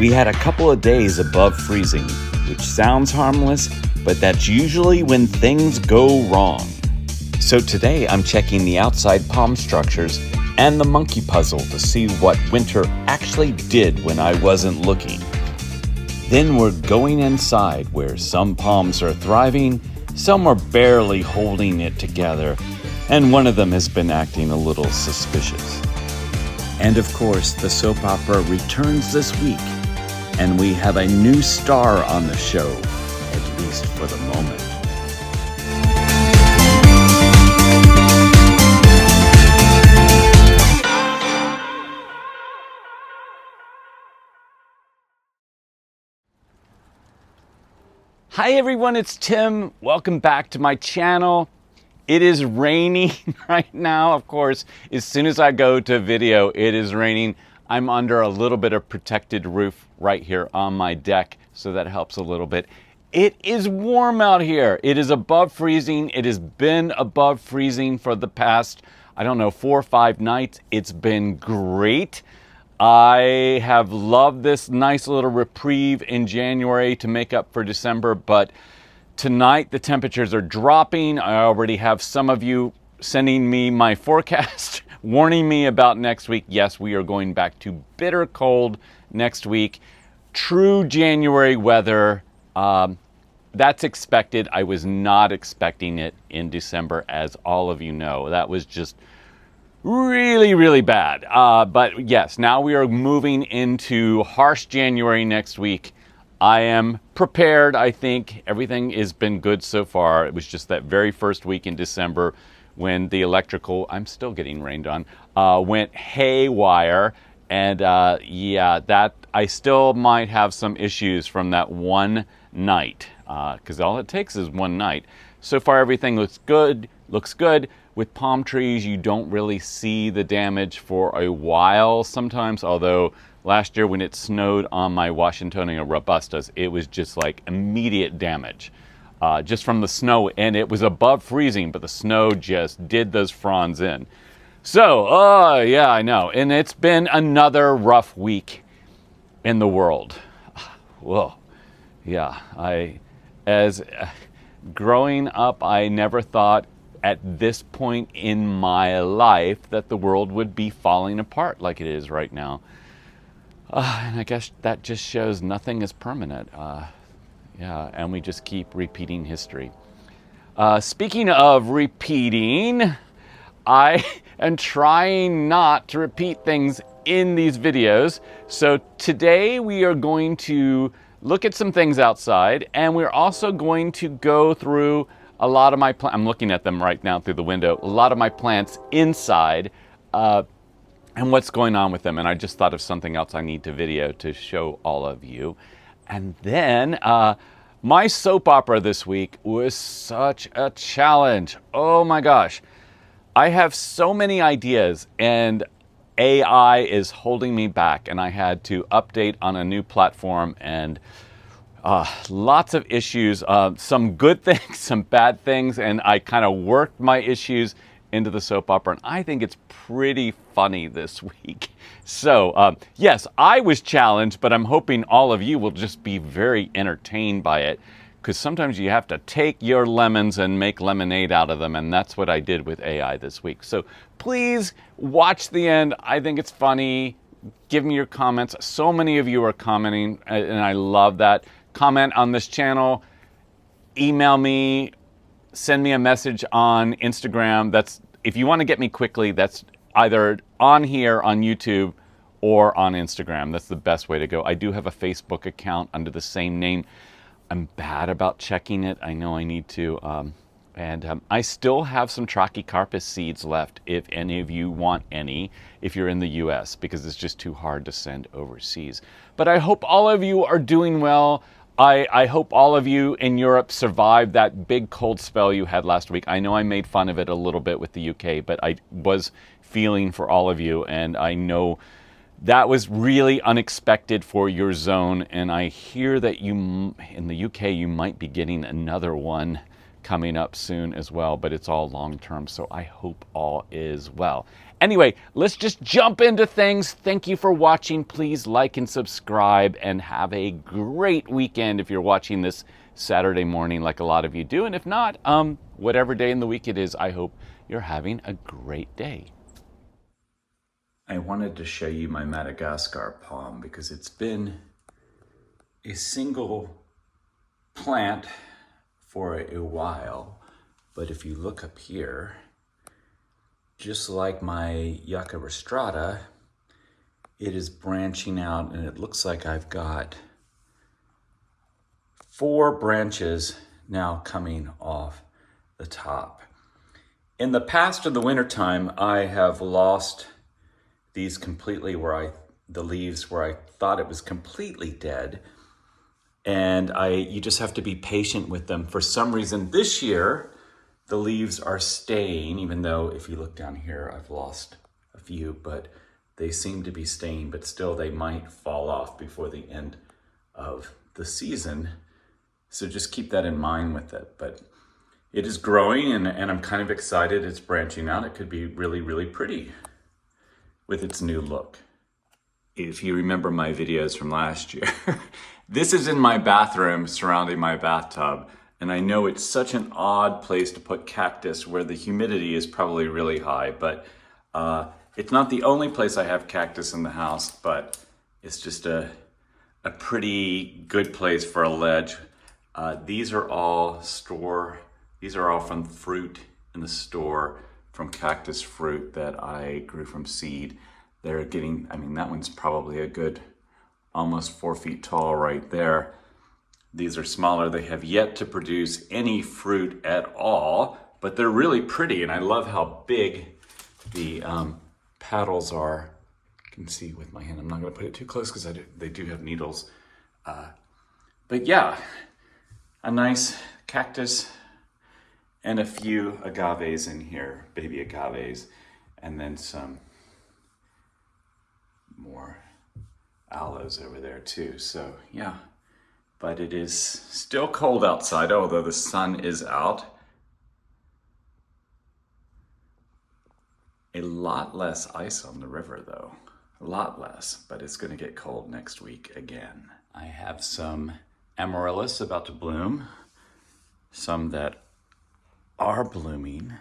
We had a couple of days above freezing, which sounds harmless, but that's usually when things go wrong. So today I'm checking the outside palm structures and the monkey puzzle to see what winter actually did when I wasn't looking. Then we're going inside where some palms are thriving, some are barely holding it together, and one of them has been acting a little suspicious. And of course, the soap opera returns this week, and we have a new star on the show, at least for the moment. Hi everyone, it's Tim. Welcome back to my channel. It is raining right now. Of course, as soon as I go to video, it is raining. I'm under a little bit of protected roof right here on my deck, so that helps a little bit. It is warm out here. It is above freezing. It has been above freezing for the past, 4 or 5 nights. It's been great. I have loved this nice little reprieve in January to make up for December, but tonight the temperatures are dropping. I already have some of you sending me my forecast, warning me about next week. Yes, we are going back to bitter cold next week. True January weather. That's expected. I was not expecting it in December, as all of you know. That was just really, really bad. But yes, now we are moving into harsh January next week. I am prepared. I think everything has been good so far. It was just that very first week in December when the electrical, I'm still getting rained on, went haywire. And yeah, that I still might have some issues from that one night, because all it takes is one night. So far, everything looks good. With palm trees, you don't really see the damage for a while sometimes, although last year when it snowed on my Washingtonia robustas, it was just like immediate damage just from the snow, and it was above freezing, but the snow just did those fronds in. So, yeah, I know. And it's been another rough week in the world. Whoa. Yeah, growing up, I never thought at this point in my life that the world would be falling apart like it is right now. And I guess that just shows nothing is permanent. Yeah, and we just keep repeating history. Speaking of repeating, I am trying not to repeat things in these videos. So today we are going to look at some things outside, and we're also going to go through a lot of my plants. I'm looking at them right now through the window. A lot of my plants inside, and what's going on with them. And I just thought of something else I need to video to show all of you. And then my soap opera this week was such a challenge. Oh my gosh. I have so many ideas, and AI is holding me back, and I had to update on a new platform, and lots of issues, some good things, some bad things, and I kind of worked my issues into the soap opera, and I think it's pretty funny this week. So, yes, I was challenged, but I'm hoping all of you will just be very entertained by it, because sometimes you have to take your lemons and make lemonade out of them, and that's what I did with AI this week. So please watch the end. I think it's funny. Give me your comments. So many of you are commenting, and I love that. Comment on this channel, email me, send me a message on Instagram. That's, if you want to get me quickly, that's either on here on YouTube or on Instagram. That's the best way to go. I do have a Facebook account under the same name. I'm bad about checking it. I know I need to. And I still have some Trachycarpus seeds left if any of you want any, if you're in the US, because it's just too hard to send overseas. But I hope all of you are doing well. I hope all of you in Europe survived that big cold spell you had last week. I know I made fun of it a little bit with the UK, but I was feeling for all of you, and I know that was really unexpected for your zone, and I hear that you, in the UK, you might be getting another one coming up soon as well, but it's all long term, so I hope all is well. Anyway, let's just jump into things. Thank you for watching. Please like and subscribe, and have a great weekend if you're watching this Saturday morning like a lot of you do. And if not, whatever day in the week it is, I hope you're having a great day. I wanted to show you my Madagascar Palm because it's been a single plant for a while, but if you look up here, just like my Yucca rostrata, it is branching out, and it looks like I've got 4 branches now coming off the top. In the past, in the wintertime, I have lost these completely, the leaves where I thought it was completely dead. And you just have to be patient with them. For some reason this year, the leaves are staying, even though if you look down here, I've lost a few, but they seem to be staying, but still they might fall off before the end of the season. So just keep that in mind with it. But it is growing, and I'm kind of excited. It's branching out. It could be really, really pretty with its new look. If you remember my videos from last year, this is in my bathroom surrounding my bathtub. And I know it's such an odd place to put cactus where the humidity is probably really high, but it's not the only place I have cactus in the house, but it's just a pretty good place for a ledge. These are all from fruit in the store, from cactus fruit that I grew from seed. They're getting, that one's probably a good almost 4 feet tall right there. These are smaller. They have yet to produce any fruit at all, but they're really pretty, and I love how big the petals are. You can see with my hand. I'm not going to put it too close because they do have needles. But yeah, a nice cactus and a few agaves in here, baby agaves, and then some more aloes over there too. So yeah, but it is still cold outside, although the sun is out. A lot less ice on the river though, a lot less, but it's gonna get cold next week again. I have some Amarylis about to bloom, some that are blooming,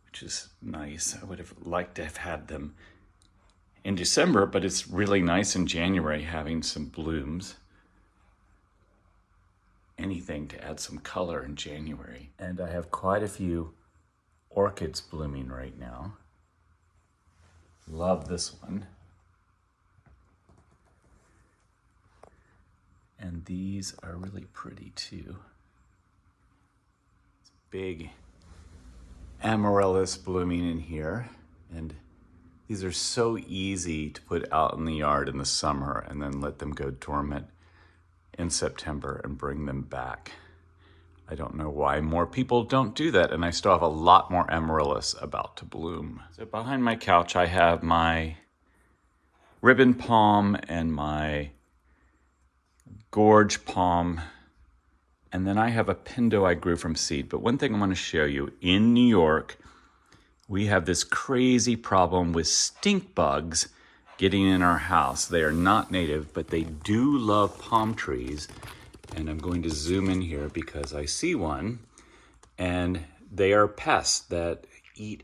which is nice. I would have liked to have had them in December, but it's really nice in January having some blooms. Anything to add some color in January. And I have quite a few orchids blooming right now. Love this one. And these are really pretty too. It's big Amarylis blooming in here, and these are so easy to put out in the yard in the summer and then let them go dormant in September and bring them back. I don't know why more people don't do that, and I still have a lot more Amarylis about to bloom. So behind my couch I have my ribbon palm and my gorge palm, and then I have a pindo I grew from seed. But one thing I want to show you, in New York, we have this crazy problem with stink bugs getting in our house. They are not native, but they do love palm trees. And I'm going to zoom in here because I see one, and they are pests that eat.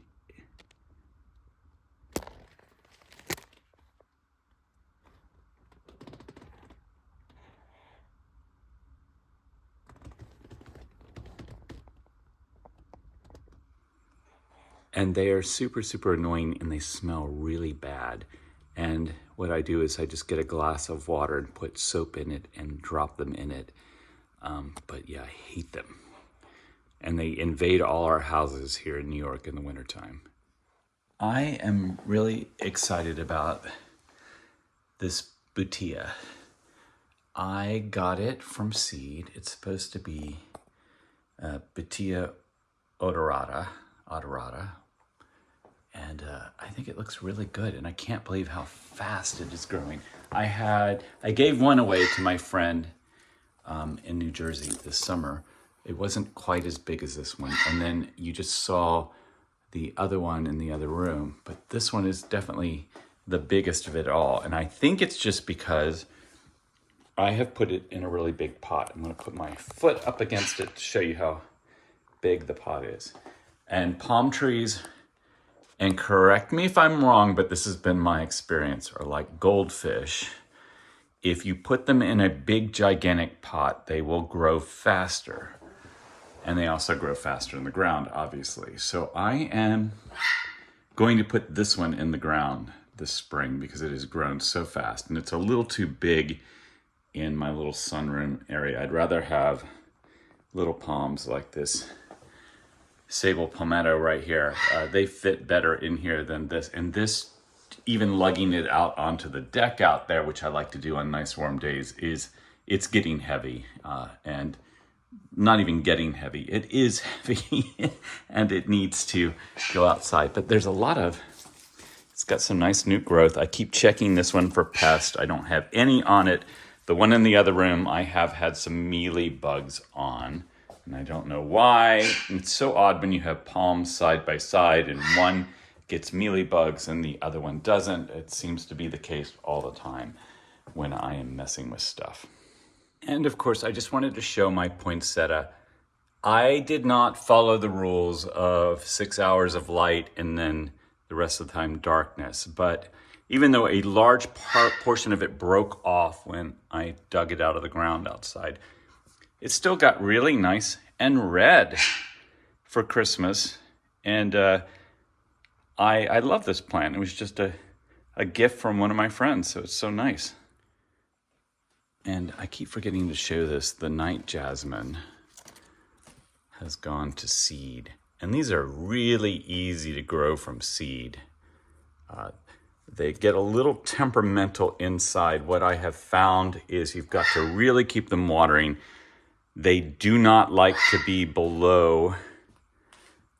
And they are super, super annoying, and they smell really bad. And what I do is I just get a glass of water and put soap in it and drop them in it. But yeah, I hate them. And they invade all our houses here in New York in the wintertime. I am really excited about this Butia. I got it from seed. It's supposed to be Butia Odorata. And I think it looks really good, and I can't believe how fast it is growing. I gave one away to my friend in New Jersey this summer It wasn't quite as big as this one. And then you just saw the other one in the other room, but this one is definitely the biggest of it all. And I think it's just because I have put it in a really big pot. I'm gonna put my foot up against it to show you how big the pot is. And palm trees, and correct me if I'm wrong, but this has been my experience, are like goldfish. If you put them in a big, gigantic pot, they will grow faster. And they also grow faster in the ground, obviously. So I am going to put this one in the ground this spring because it has grown so fast. And it's a little too big in my little sunroom area. I'd rather have little palms like this sable palmetto right here. They fit better in here than this. And this, even lugging it out onto the deck out there, which I like to do on nice warm days, it's getting heavy. And not even getting heavy, it is heavy and it needs to go outside. But there's a lot of, it's got some nice new growth. I keep checking this one for pest. I don't have any on it. The one in the other room, I have had some mealy bugs on, and I don't know why. It's so odd when you have palms side by side and one gets mealy bugs and the other one doesn't. It seems to be the case all the time when I am messing with stuff. And of course, I just wanted to show my poinsettia. I did not follow the rules of 6 hours of light and then the rest of the time darkness. But even though a large portion of it broke off when I dug it out of the ground outside, it still got really nice and red for Christmas. And I love this plant. It was just a gift from one of my friends, so it's so nice. And I keep forgetting to show this. The night jasmine has gone to seed. And these are really easy to grow from seed. They get a little temperamental inside. What I have found is you've got to really keep them watering. They do not like to be below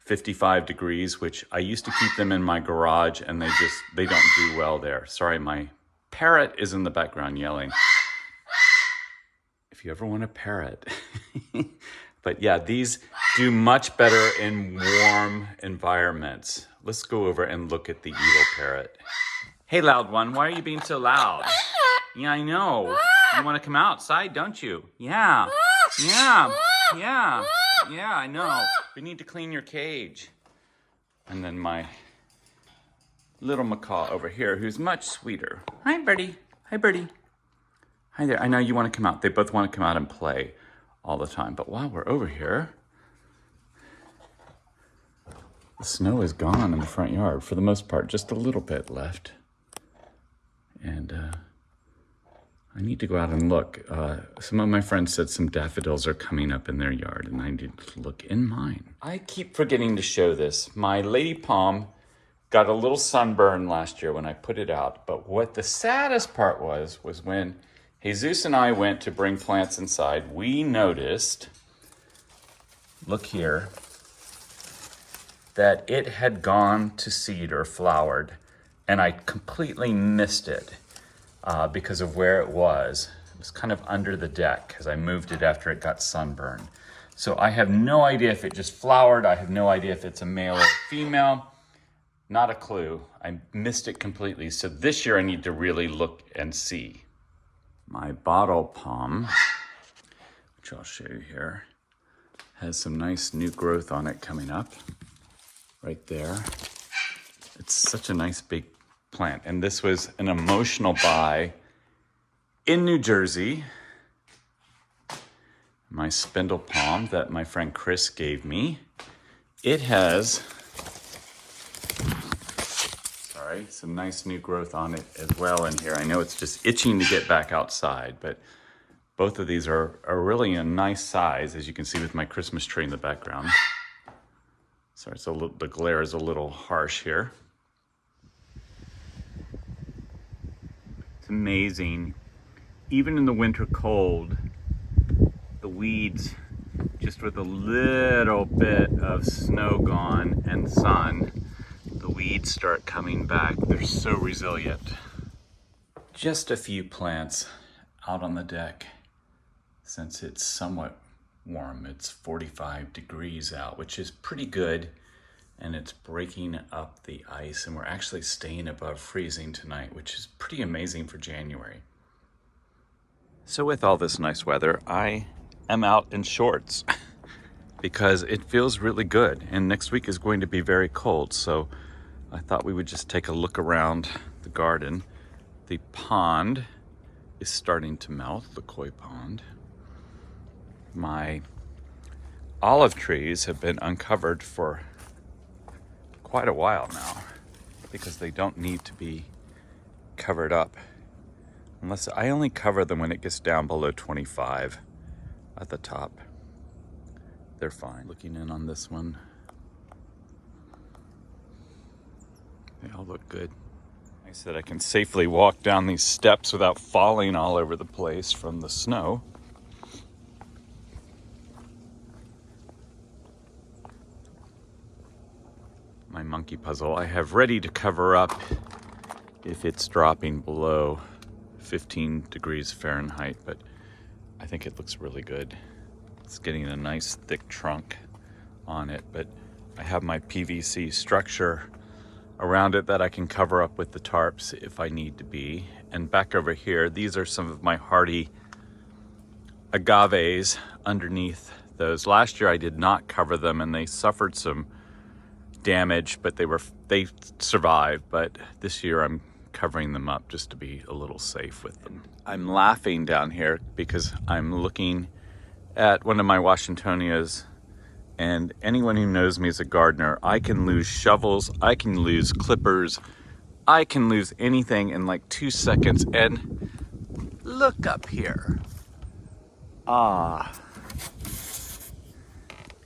55 degrees, which I used to keep them in my garage and they don't do well there. Sorry, my parrot is in the background yelling. If you ever want a parrot. But yeah, these do much better in warm environments. Let's go over and look at the evil parrot. Hey, loud one, why are you being so loud? Yeah, I know. You want to come outside, don't you? Yeah, I know. We need to clean your cage. And then my little macaw over here, who's much sweeter. Hi, birdie. Hi, birdie. Hi there. I know you want to come out. They both want to come out and play all the time. But while we're over here, the snow is gone in the front yard for the most part. Just a little bit left. And I need to go out and look. Some of my friends said some daffodils are coming up in their yard, and I need to look in mine. I keep forgetting to show this. My lady palm got a little sunburn last year when I put it out. But what the saddest part was when Jesus and I went to bring plants inside, we noticed, look here, that it had gone to seed or flowered, and I completely missed it because of where it was. It was kind of under the deck because I moved it after it got sunburned. So I have no idea if it just flowered. I have no idea if it's a male or female. Not a clue. I missed it completely. So this year I need to really look and see. My bottle palm, which I'll show you here, has some nice new growth on it coming up right there. It's such a nice big plant. And this was an emotional buy in New Jersey. My spindle palm that my friend Chris gave me. It has, some nice new growth on it as well in here. I know it's just itching to get back outside, but both of these are really a nice size, as you can see with my Christmas tree in the background. Sorry, the glare is a little harsh here. It's amazing. Even in the winter cold, the weeds, just with a little bit of snow gone and sun, the weeds start coming back. They're so resilient. Just a few plants out on the deck since it's somewhat warm. It's 45 degrees out, which is pretty good, and it's breaking up the ice, and we're actually staying above freezing tonight, which is pretty amazing for January. So with all this nice weather, I am out in shorts because it feels really good, and next week is going to be very cold, so I thought we would just take a look around the garden. The pond is starting to melt, the koi pond. My olive trees have been uncovered for quite a while now because they don't need to be covered up. Unless I only cover them when it gets down below 25 at the top. They're fine. Looking in on this one. They all look good. I said I can safely walk down these steps without falling all over the place from the snow. My monkey puzzle I have ready to cover up if it's dropping below 15 degrees Fahrenheit, but I think it looks really good. It's getting a nice thick trunk on it, but I have my PVC structure around it that I can cover up with the tarps if I need to be. And back over here, these are some of my hardy agaves underneath those. Last year I did not cover them and they suffered some damage, but they survived. But this year I'm covering them up just to be a little safe with them. I'm laughing down here because I'm looking at one of my Washingtonias, and anyone who knows me as a gardener, I can lose shovels, I can lose clippers, I can lose anything in like 2 seconds. And look up here.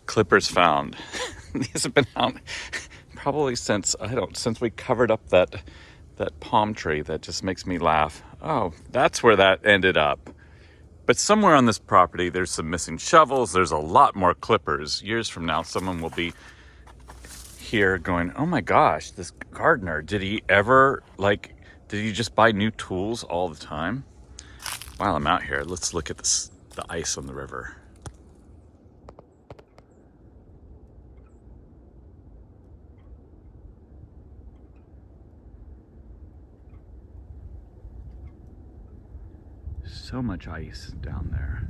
Clippers found. These have been out probably since we covered up that palm tree. That just makes me laugh. Oh, that's where that ended up. But somewhere on this property, there's some missing shovels. There's a lot more clippers. Years from now, someone will be here going, oh my gosh, this gardener, did he just buy new tools all the time? While I'm out here, let's look at the ice on the river. So much ice down there,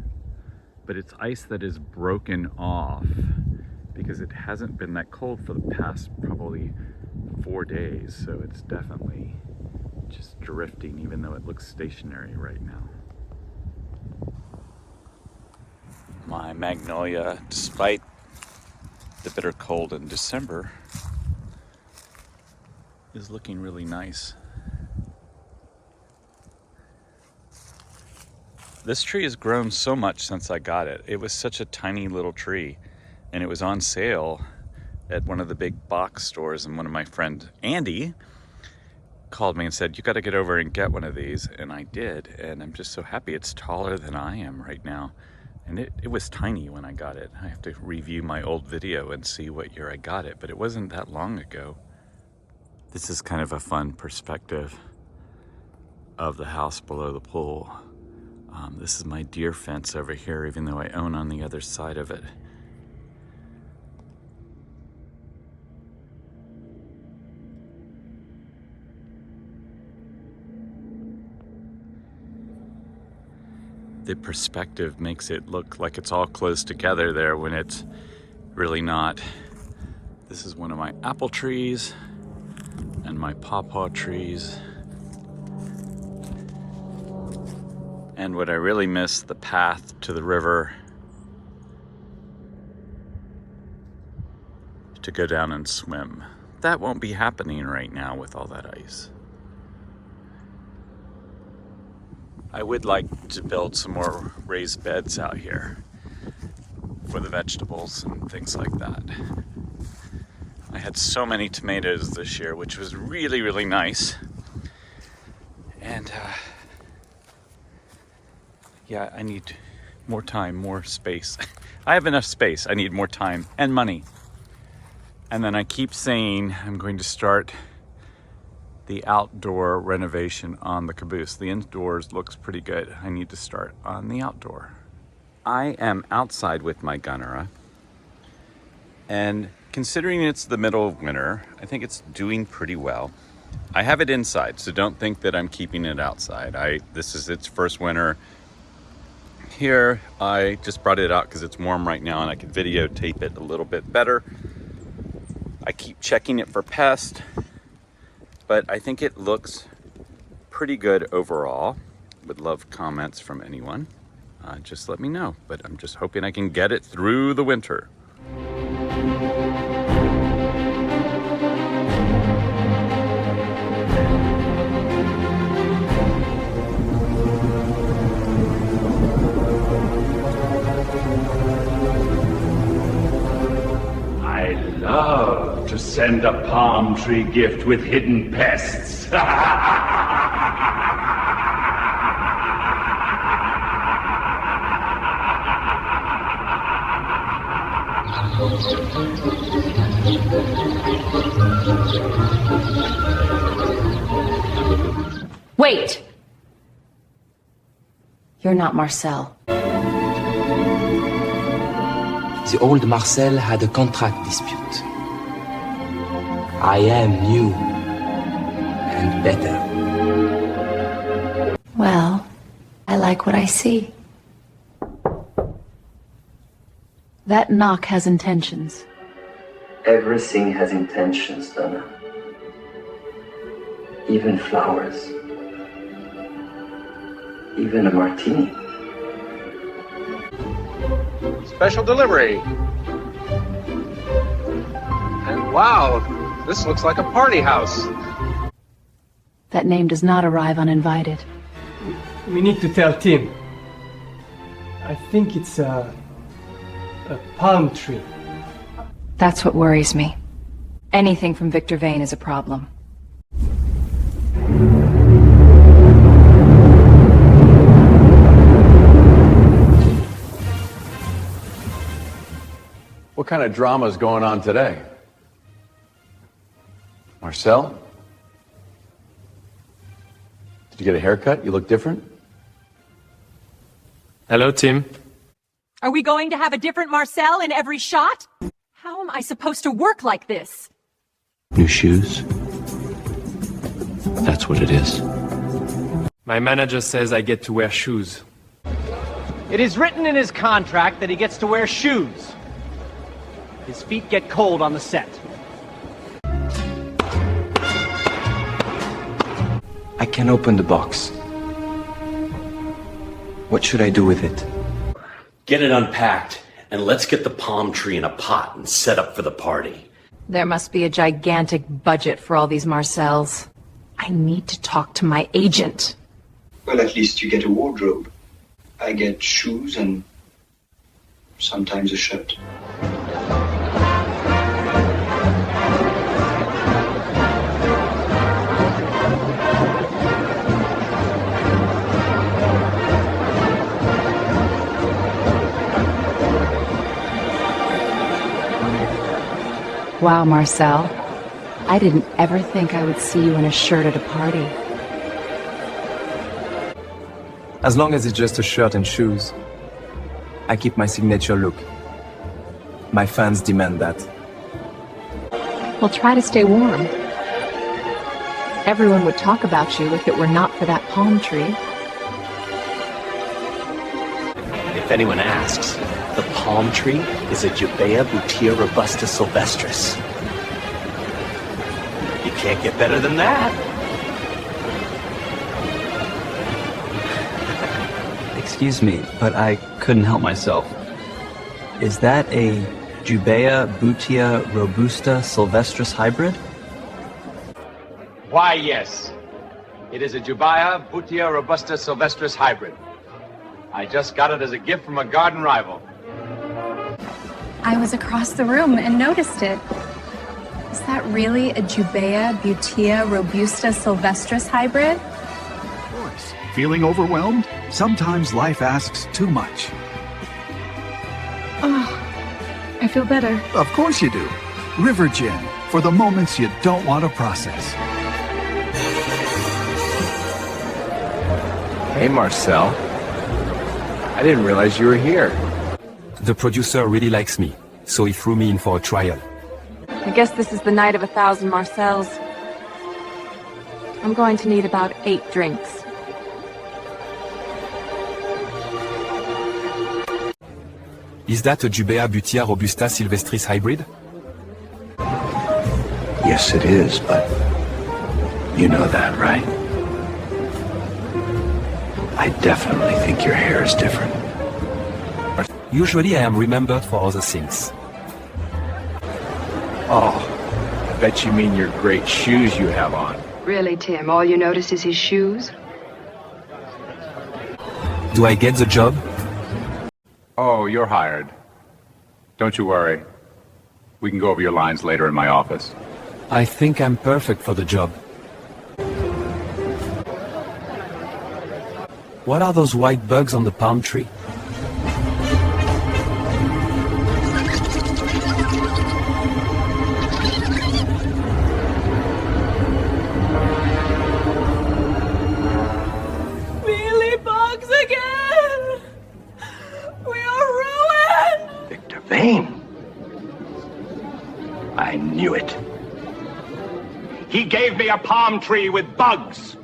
but it's ice that is broken off because it hasn't been that cold for the past probably 4 days, so it's definitely just drifting, even though it looks stationary right now. My Magnolia, despite the bitter cold in December, is looking really nice. This tree has grown so much since I got it. It was such a tiny little tree, and it was on sale at one of the big box stores, and one of my friends, Andy, called me and said, you got to get over and get one of these, and I did, and I'm just so happy. It's taller than I am right now, and it was tiny when I got it. I have to review my old video and see what year I got it, but it wasn't that long ago. This is kind of a fun perspective of the house below the pool. This is my deer fence over here, even though I own on the other side of it. The perspective makes it look like it's all close together there when it's really not. This is one of my apple trees and my pawpaw trees. And what I really miss, the path to the river to go down and swim. That won't be happening right now with all that ice. I would like to build some more raised beds out here for the vegetables and things like that. I had so many tomatoes this year, which was really, really nice. And yeah, I need more time, more space. I have enough space. I need more time and money. And then I keep saying I'm going to start the outdoor renovation on the caboose. The indoors looks pretty good. I need to start on the outdoor. I am outside with my Gunnera, and considering it's the middle of winter, I think it's doing pretty well. I have it inside, so don't think that I'm keeping it outside. This is its first winter here. I just brought it out because it's warm right now and I can videotape it a little bit better. I keep checking it for pests, but I think it looks pretty good overall. Would love comments from anyone. Just let me know, but I'm just hoping I can get it through the winter. I love to send a palm tree gift with hidden pests. Wait! You're not Marcel. The old Marcel had a contract dispute. I am new and better. Well, I like what I see. That knock has intentions. Everything has intentions, Donna. Even flowers. Even a martini. Special delivery. And wow, this looks like a party house. That name does not arrive uninvited. We need to tell Tim. I think it's a palm tree. That's what worries me. Anything from Victor Vane is a problem. What kind of drama is going on today? Marcel? Did you get a haircut? You look different? Hello, Tim. Are we going to have a different Marcel in every shot? How am I supposed to work like this? New shoes? That's what it is. My manager says I get to wear shoes. It is written in his contract that he gets to wear shoes. His feet get cold on the set. I can open the box. What should I do with it? Get it unpacked, and let's get the palm tree in a pot and set up for the party. There must be a gigantic budget for all these Marcels. I need to talk to my agent. Well, at least you get a wardrobe. I get shoes and sometimes a shirt. Wow, Marcel. I didn't ever think I would see you in a shirt at a party. As long as it's just a shirt and shoes, I keep my signature look. My fans demand that. Well, try to stay warm. Everyone would talk about you if it were not for that palm tree. If anyone asks, the palm tree is a Butia robusta sylvestris. You can't get better than that. Excuse me, but I couldn't help myself. Is that a Butia robusta sylvestris hybrid? Why, yes. It is a Butia robusta sylvestris hybrid. I just got it as a gift from a garden rival. I was across the room and noticed it. Is that really a Butia robusta sylvestris hybrid? Of course. Feeling overwhelmed? Sometimes life asks too much. Oh, I feel better. Of course you do. River Gin, for the moments you don't want to process. Hey, Marcel. I didn't realize you were here. The producer really likes me, so he threw me in for a trial. I guess this is the night of 1,000 Marcels. I'm going to need about 8 drinks. Is that a Jubea Butia Robusta Silvestris hybrid? Yes, it is, but you know that, right? I definitely think your hair is different. Usually I am remembered for other things. Oh, I bet you mean your great shoes you have on. Really, Tim, all you notice is his shoes? Do I get the job? Oh, you're hired. Don't you worry. We can go over your lines later in my office. I think I'm perfect for the job. What are those white bugs on the palm tree? Mealybugs again! We are ruined! Victor Vane. I knew it. He gave me a palm tree with bugs.